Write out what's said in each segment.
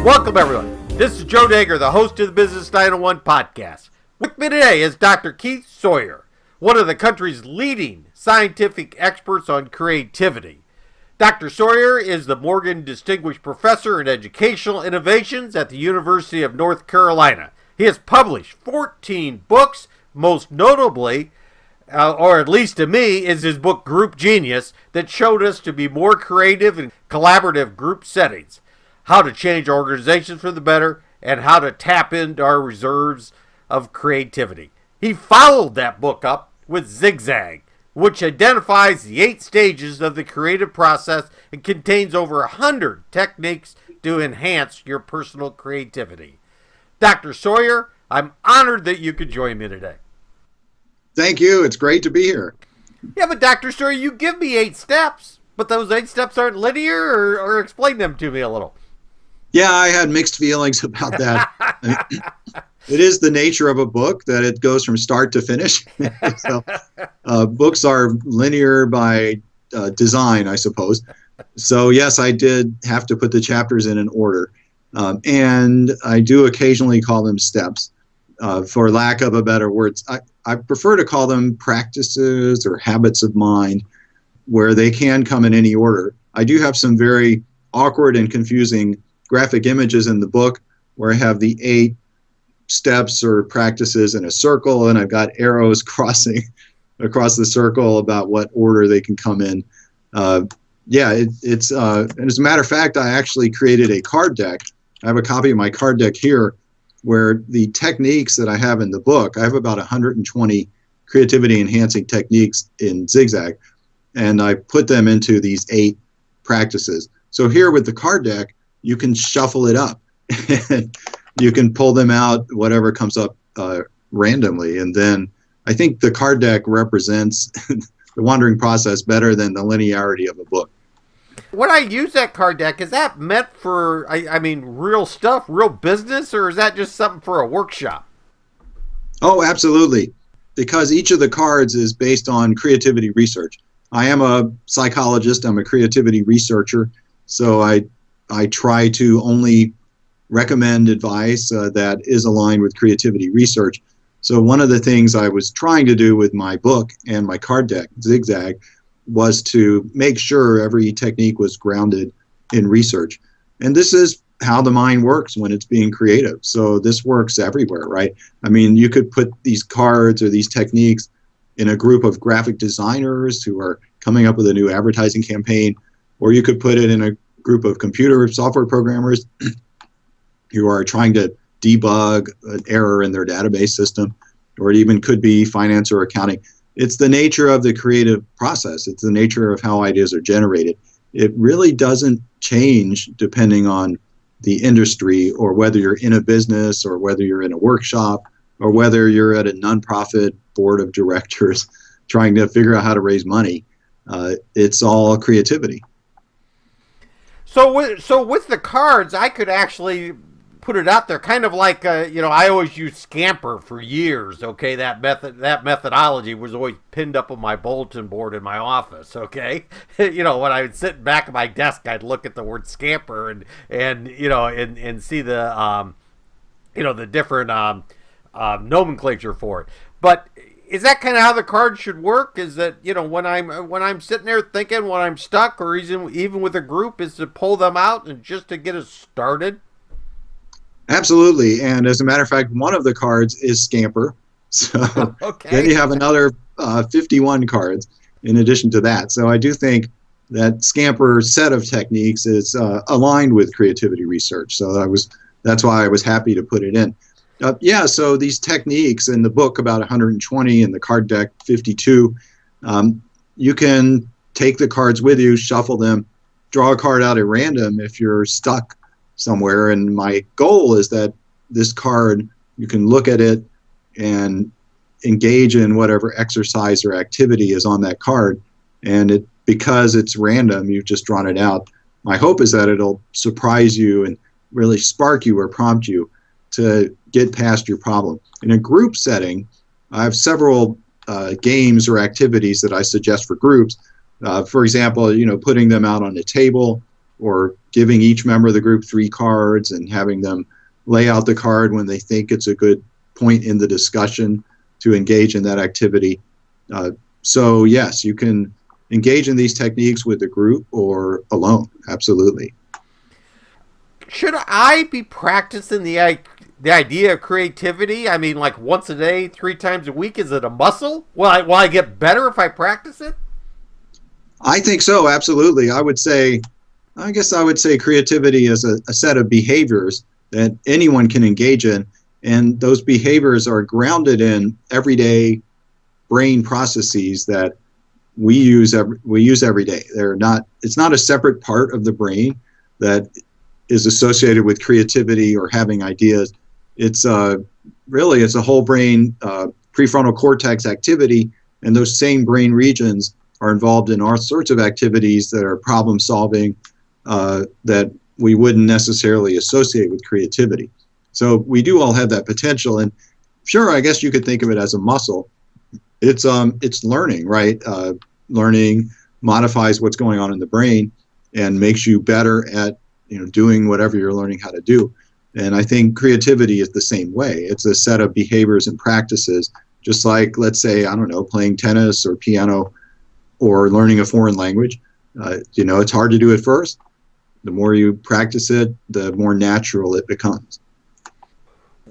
Welcome, everyone. This is Joe Dager, the host of the Business 901 podcast. With me today is Dr. Keith Sawyer, one of the country's leading scientific experts on creativity. Dr. Sawyer is the Morgan Distinguished Professor in Educational Innovations at the University of North Carolina. He has published 14 books, most notably, or at least to me, is his book Group Genius, that showed us to be more creative in collaborative group settings, how to change organizations for the better, and how to tap into our reserves of creativity. He followed that book up with Zig Zag, which identifies the 8 stages of the creative process and contains over 100 techniques to enhance your personal creativity. Dr. Sawyer, I'm honored that you could join me today. Thank you. It's great to be here. Yeah, but Dr. Sawyer, you give me 8 steps, but those 8 steps aren't linear, or explain them to me a little. Yeah, I had mixed feelings about that. It is the nature of a book that it goes from start to finish. So, books are linear by design, I suppose. So yes, I did have to put the chapters in an order. And I do occasionally call them steps. For lack of a better words, I prefer to call them practices or habits of mind, where they can come in any order. I do have some very awkward and confusing graphic images in the book where I have the 8 steps or practices in a circle, and I've got arrows crossing across the circle about what order they can come in. And as a matter of fact, I actually created a card deck. I have a copy of my card deck here where the techniques that I have in the book, I have about 120 creativity enhancing techniques in Zig Zag, and I put them into these 8 practices. So here with the card deck, you can shuffle it up. You can pull them out, whatever comes up randomly. And then I think the card deck represents the wandering process better than the linearity of a book. When I use that card deck, is that meant for, I mean, real stuff, real business, or is that just something for a workshop? Oh, absolutely. Because each of the cards is based on creativity research. I am a psychologist. I'm a creativity researcher. So I try to only recommend advice that is aligned with creativity research. So one of the things I was trying to do with my book and my card deck, Zig Zag, was to make sure every technique was grounded in research. And this is how the mind works when it's being creative. So this works everywhere, right? I mean, you could put these cards or these techniques in a group of graphic designers who are coming up with a new advertising campaign, or you could put it in a group of computer software programmers who are trying to debug an error in their database system, or it even could be finance or accounting. It's the nature of the creative process. It's the nature of how ideas are generated. It really doesn't change depending on the industry, or whether you're in a business, or whether you're in a workshop, or whether you're at a nonprofit board of directors trying to figure out how to raise money. It's all creativity. So with the cards, I could actually put it out there, kind of like, I always used Scamper for years, okay? That methodology was always pinned up on my bulletin board in my office, okay? When I would sit back at my desk, I'd look at the word Scamper and see the, the different nomenclature for it. But is that kind of how the card should work? Is that, when I'm sitting there thinking, when I'm stuck, or even with a group, is to pull them out and just to get us started? Absolutely. And as a matter of fact, one of the cards is Scamper. So okay. Then you have another 51 cards in addition to that. So I do think that Scamper set of techniques is aligned with creativity research. So that's why I was happy to put it in. So these techniques in the book, about 120, in the card deck, 52, you can take the cards with you, shuffle them, draw a card out at random if you're stuck somewhere. And my goal is that this card, you can look at it and engage in whatever exercise or activity is on that card. And because it's random, you've just drawn it out. My hope is that it'll surprise you and really spark you or prompt you to get past your problem. In a group setting, I have several games or activities that I suggest for groups. For example, putting them out on a table, or giving each member of the group 3 cards and having them lay out the card when they think it's a good point in the discussion to engage in that activity. So yes, you can engage in these techniques with a group or alone. Absolutely. Should I be practicing the idea of creativity? I mean, like once a day, 3 times a week? Is it a muscle? Will I get better if I practice it? I think so. Absolutely. I guess I would say creativity is a set of behaviors that anyone can engage in. And those behaviors are grounded in everyday brain processes that we use every day. It's not a separate part of the brain that is associated with creativity or having ideas. It's really a whole brain prefrontal cortex activity, and those same brain regions are involved in all sorts of activities that are problem solving that we wouldn't necessarily associate with creativity. So we do all have that potential, and sure, I guess you could think of it as a muscle. It's learning, right? Learning modifies what's going on in the brain and makes you better at doing whatever you're learning how to do. And I think creativity is the same way. It's a set of behaviors and practices, just like, let's say, I don't know, playing tennis or piano or learning a foreign language. It's hard to do at first. The more you practice it, the more natural it becomes.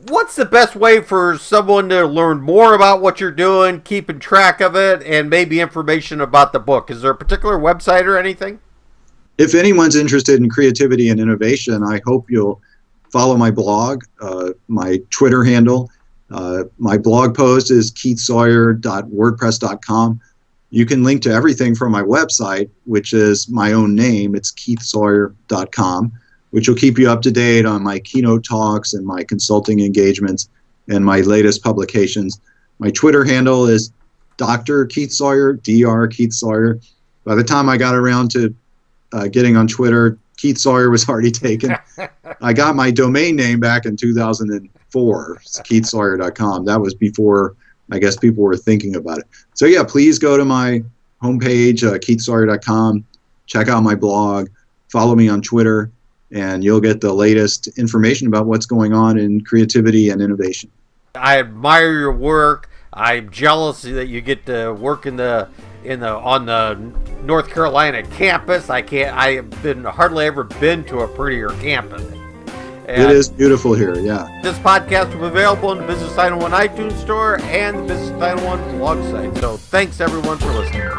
What's the best way for someone to learn more about what you're doing, keeping track of it, and maybe information about the book? Is there a particular website or anything? If anyone's interested in creativity and innovation, I hope you'll follow my blog, my Twitter handle. My blog post is keithsawyer.wordpress.com. You can link to everything from my website, which is my own name. It's keithsawyer.com, which will keep you up to date on my keynote talks and my consulting engagements and my latest publications. My Twitter handle is Dr. Keith Sawyer, Dr. Keith Sawyer. By the time I got around to getting on Twitter, Keith Sawyer was already taken. I got my domain name back in 2004. It's keithsawyer.com. That was before, I guess, people were thinking about it. So yeah, please go to my homepage, keithsawyer.com, check out my blog, follow me on Twitter, and you'll get the latest information about what's going on in creativity and innovation. I admire your work. I'm jealous that you get to work on the North Carolina campus. I have hardly ever been to a prettier campus. And it is beautiful here, yeah. This podcast will be available in the Business 901 iTunes store and the Business 901 blog site. So thanks everyone for listening.